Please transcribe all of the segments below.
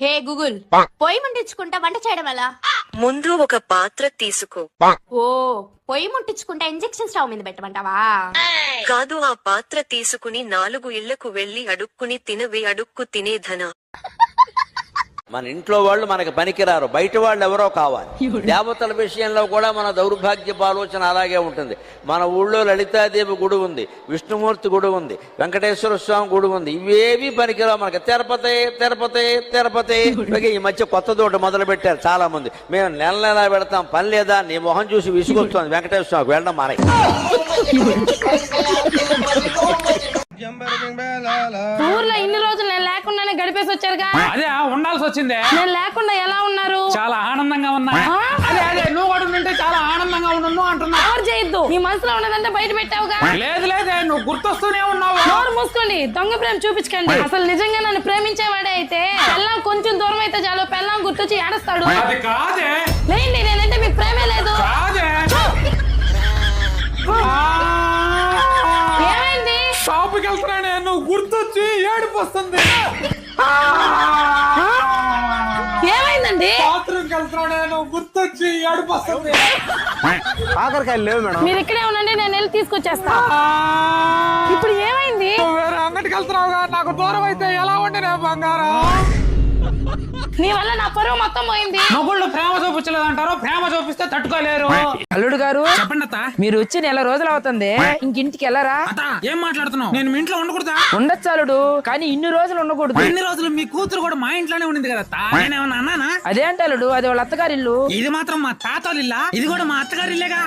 హే Google, పొయ్యి ముట్టించుకుంటా వంట చేయడం ఎలా? ముందు ఒక పాత్ర తీసుకో. ఓ, పొయ్యి ముట్టించుకుంటా ఇంజెక్షన్ స్టవ్ మీద పెట్టమంటావా? కాదు, ఆ పాత్ర తీసుకుని 4 ఇళ్లకు వెళ్లి అడుక్కుని తినవే. అడుక్కు తినేధన. మన ఇంట్లో వాళ్ళు మనకి పనికిరారు, బయట వాళ్ళు ఎవరో కావాలి. దేవతల విషయంలో కూడా మన దౌర్భాగ్యపు ఆలోచన అలాగే ఉంటుంది. మన ఊళ్ళో లలితాదేవి గుడి ఉంది, విష్ణుమూర్తి గుడి ఉంది, వెంకటేశ్వర స్వామి గుడి ఉంది. ఇవేవి పనికిరావు మనకి. తిరుపతి తిరుపతి తిరుపతి. ఈ మధ్య కొత్త తోట మొదలు పెట్టారు చాలా మంది. మేము నెల పెడతాం, పని లేదా? నీ మొహం చూసి విసుగొస్తుంది. వెంకటేశ్వర స్వామికి వెళ్ళడం మానే. ఊర్లో ఇన్ని రోజులు నేను లేకుండానే గడిపేసి వచ్చారుగా. అదే ఉండాల్సి వచ్చిందే. నేను లేకుండా ఎలా ఉన్నారు? చాలా ఆనందంగా ఉన్నా. అదే నువ్వు కూడా ఉంటే చాలా ఆనందంగా ఉన్నావు అంటున్నా. ఎవరు చేయొద్దు. నీ మనసులో ఉన్నదంటే బయట పెట్టావుగా. లేదు లేదే, నువ్వు గుర్తొస్తూనే ఉన్నావు. నోరు మూసుకోండి, దొంగ ప్రేమ చూపించకండి. అసలు నిజంగా నన్ను ప్రేమించేవాడే అయితే పెళ్ళాం కొంచెం దూరం అయితే చాలు, పెళ్ళాం గుర్తొచ్చి ఏడుస్తాడు. అది కాదే. లేండి, నేనంటే మీకు ప్రేమే లేదు. కాదే. ఏమైంది? షాపుకి వెళ్తున్నానే, నువ్వు గుర్తొచ్చి ఏడుపు వస్తుంది. ఏమైందండి? బాత్రూమ్కి వెళ్తున్నానే, నువ్వు గుర్తొచ్చి ఏడుపు వస్తుంది. కాకరకాయలు లేవు మేడం. మీరు ఇక్కడే ఉండండి, నేను వెళ్ళి తీసుకొచ్చేస్తా. ఇప్పుడు ఏమైంది? నువ్వు వేరే అంగడికి వెళ్తున్నావుగా, నాకు దూరం అయితే ఎలా ఉండినే బంగారం. నీ వల్ల నా పరువు మొత్తం పోయింది. మొగుళ్ళు ప్రేమ చూపించలేదంటారు, ప్రేమ చూపిస్తే తట్టుకోలేరు. అల్లుడు గారు, చెప్పండి అత్త. మీరు వచ్చి నెల రోజులు అవుతుంది, ఇంకింటికి వెళ్ళరా? అత్త, ఏం మాట్లాడుతున్నావు? నేను మీ ఇంట్లో ఉండకూడదా? ఉండొచ్చు అల్లుడు, కానీ ఇన్ని రోజులు ఉండకూడదు. ఎన్ని రోజులు మీ కూతురు కూడా మా ఇంట్లోనే ఉండింది కదా అత్త. నేనేమన్నా అన్నానా? అదేంటి అల్లుడు, అది వాళ్ళ అత్తగారి ఇల్లు. ఇది మాత్రం మా తాతోళ్ళ ఇల్లా? ఇది కూడా మా అత్తగారి ఇల్లేగా.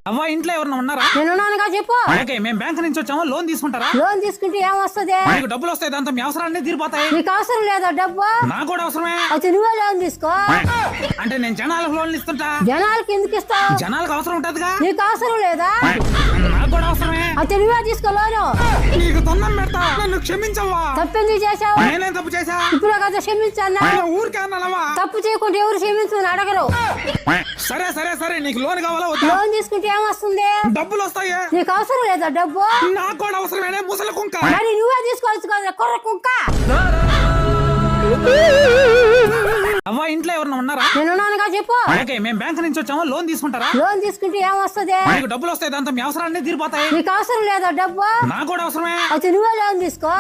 అవ్వ, ఇంట్లో ఎవరన్నా ఉన్నారా? నేనున్నానుగా, చెప్పు. ఓకే, మేము బ్యాంక్ నుంచి వచ్చాము, లోన్ తీసుకుంటారా? లోన్ తీసుకుంటే ఏమొస్తుంది? మీకు డబ్బులు వస్తాయి, దాంతో మీ అవసరాలన్నీ తీరిపోతాయి. నీకు అవసరం లేదా డబ్బు? నాకు కూడా అవసరమే. అయితే నువ్వే లోన్ తీసుకో. అంటే నేను జనాలకు లోన్లు ఇస్తుంటా. జనాలకి ఎందుకు ఇస్తావు? జనాలకు అవసరం ఉంటదిగా. నీకు అవసరం లేదా? నాకు కూడా అవసరమే. అయితే నువ్వే తీసుకో లోను. నీకు తొందరం పెడతా, నన్ను క్షమించవ్వా. తప్పెందుకు చేశావు? నేనేం తప్పు చేశా? ఇప్పుడు కదా క్షమించన్నా. ఊరికే అన్నావా? తప్పు చేయకుంటే ఎవరు క్షమించమని అడగరు. సరే సరే సరే, నీకు లోన్ కావాలా వద్దా? లోన్ తీసుకుంటే ఏమొస్తుంది? డబ్బులు వస్తాయే. నీకు అవసరం లేదా డబ్బు? నాకు కూడా అవసరమేనే ముసలి కుంక. మరి నువ్వే తీసుకోవచ్చు కదా, కుర్ర కుక్క. అవ్వ, ఇంట్లో ఎవరన్నా ఉన్నారా? నేనున్నానుగా, చెప్పు. ఓకే, మేము బ్యాంక్ నుంచి వచ్చాము, లోన్ తీసుకుంటారా? లోన్ తీసుకుంటే ఏమొస్తుంది? మీకు డబ్బులు వస్తాయి, దాంతో మీ అవసరాలన్నీ తీరిపోతాయి. నీకు అవసరం లేదా డబ్బు? నాకు కూడా అవసరమే. అయితే నువ్వే లోన్ తీసుకో.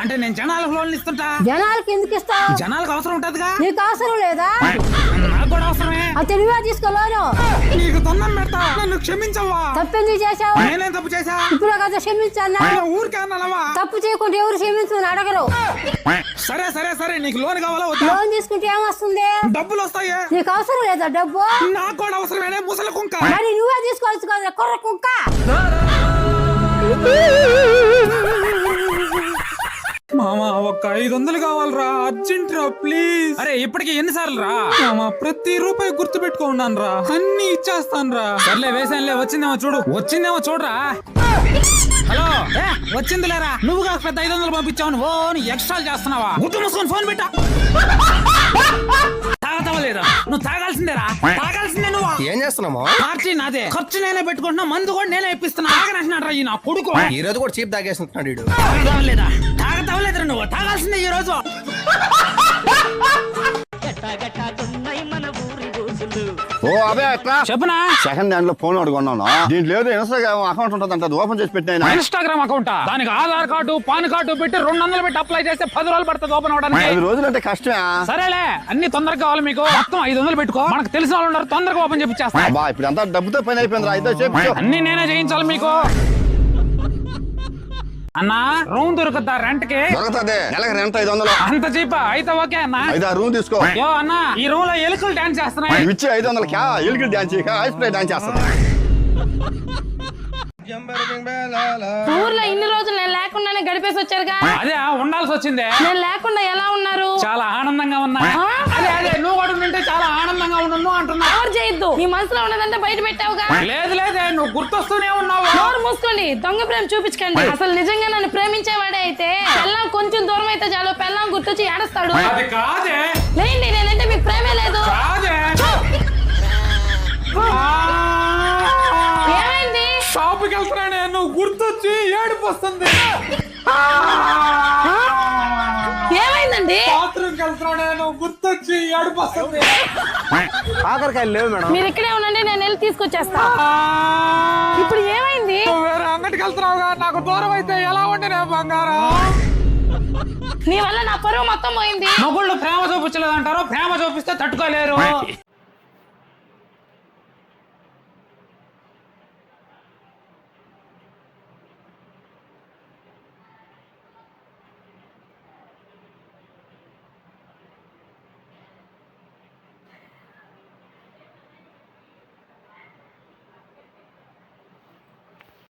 అంటే నేను జనాలకు లోన్లు ఇస్తుంటా. జనాలకి ఎందుకు ఇస్తావు? జనాలకు అవసరం ఉంటదిగా. నీకు అవసరం లేదా? నాకు కూడా అవసరమే. అయితే నువ్వే తీసుకో లోను. నీకు తొందరం పెడతా, నన్ను క్షమించవ్వా. తప్పెందుకు చేశావు? నేనేం తప్పు చేశా? ఇప్పుడు కదా క్షమించన్నా. ఊరికే అన్నావా? తప్పు చేయకుంటే ఎవరు క్షమించమని అడగరు. సరే సరే సరే, నీకు లోన్ కావాలా వద్దా? లోన్ తీసుకుంటే ఏమొస్తుంది? డబ్బులు వస్తాయే. నీకు అవసరం లేదా డబ్బు? నాకు కూడా అవసరమేనే ముసలి కుంక. మరి నువ్వే తీసుకోవచ్చు కదా, కుర్ర కుక్క. మామా, ఒక్క 500 కావాలరా, అర్జెంట్ రా ప్లీజ్. అరే, ఇప్పటికి ఎన్నిసార్లు రా మామా? ప్రతి రూపాయి గుర్తు పెట్టుకున్నాను రా, అన్ని ఇచ్చేస్తాను రా. సర్లే, వేసానులే. వచ్చిందేమో చూడు, వచ్చిందేమో చూడరా. హలో, వచ్చింది లేరా? నువ్వు కాక పెద్ద 500 పంపించావు. ఫోన్ ఎక్స్ట్రా చేస్తున్నావా? గుర్తు మూసుకొని ఫోన్ పెట్టా. తాగతావా లేదా? నువ్వు తాగాల్సిందేరా, తాగాల్సిందే. నువ్వు ఏం చేస్తున్నామా? పార్టీ నాదే, ఖర్చు నేనే పెట్టుకుంటున్నా, మందు కూడా నేనే ఇప్పిస్తున్నా. తాగనంటున్నాడు రా ఈ నా కొడుకు. ఈ రోజు కూడా చీప్ తాగేస్తున్నాడు వీడు. తాగలేదా? తాగతావలేదురా నువ్వు? తాగాల్సిందే ఈ రోజు. ఓ అదే అట్లా చెప్పునా? సెకండ్ హ్యాండ్ లో ఫోన్ అడుగున్నాను. దీంట్లో ఏదో ఇన్స్టాగ్రామ్ అకౌంట్ ఉంటుంది, అది ఓపెన్ చేసి పెట్టినా. ఇన్స్టాగ్రామ్ అకౌంట్, దానికి ఆధార్ కార్డు, పాన్ కార్డు పెట్టి 200 పెట్టి అప్లై చేస్తే 10 రోజులు పడుతుంది ఓపెన్ అవడానికి. 10 రోజులు అంటే కష్టమే. సరేలే, అన్ని తొందరగా కావాలి మీకు. మొత్తం 500 పెట్టుకో, మనకు తెలిసిన వాళ్ళు ఉన్నారు, తొందరగా ఓపెన్ చేపిచ్చేస్తా. బా, ఇప్పుడు అంతా డబ్బుతో పని అయిపోయింది. అయితే చెప్పు. అన్ని నేనే చేయించాలి మీకు. అన్నా, రూమ్ దొరుకుతా రెంట్ కి? దొరుకుతుంది, నెలకు రెంట్ 500. అంత చీపా? అయితే ఓకే అన్నా. అయితే ఆ రూమ్ తీసుకో. యో అన్నా, ఈ రూమ్ లో ఎలుకలు డాన్స్ చేస్తున్నాయి. నువ్వు ఇచ్చే 500 ఎలుగులు డాన్స్ ఐస్ ప్లే డాన్స్ చేస్తుంది. ఊర్లో ఇన్ని రోజులు నేను లేకుండానే గడిపేసి వచ్చారుగా. అదే ఉండాల్సి వచ్చిందే. నేను లేకుండా ఎలా ఉన్నారు? చాలా ఆనందంగా ఉన్నా. అదే నువ్వు కూడా ఉంటే చాలా ఆనందంగా ఉన్నావు అంటున్నా. ఎవరు చేయొద్దు. నీ మనసులో ఉన్నదంటే బయట పెట్టావుగా. లేదు లేదే, నువ్వు గుర్తొస్తూనే ఉన్నావు. నోరు మూసుకోండి, దొంగ ప్రేమ చూపించకండి. అసలు నిజంగా నన్ను ప్రేమించేవాడే అయితే పెళ్ళాం కొంచెం దూరం అయితే చాలు, పెళ్ళాం గుర్తొచ్చి ఏడుస్తాడు. అది కాదే. లేండి, నేనంటే మీకు ప్రేమే లేదు. కాదే. ఏమైంది? షాపుకి వెళ్తున్నానే, నువ్వు గుర్తొచ్చి ఏడుపు వస్తుంది. ఏమైంది? ఏమైందండి బాత్రూమ్కి వెళ్తున్నాను గుర్తొచ్చి ఏడుపు వస్తుంది. కాకరకాయలు లేవు మేడం. మీరు ఇక్కడే ఉండండి, నేను వెళ్ళి తీసుకొచ్చేస్తా. ఇప్పుడు ఏమైంది? నువ్వు వేరే అంగడికి వెళ్తున్నావుగా, నాకు దూరం అయితే ఎలా ఉండినా బంగారం. నీ వల్ల నా పరువు మొత్తం పోయింది. మొగుళ్ళు ప్రేమ చూపించలేదంటారు, ప్రేమ చూపిస్తే తట్టుకోలేరు.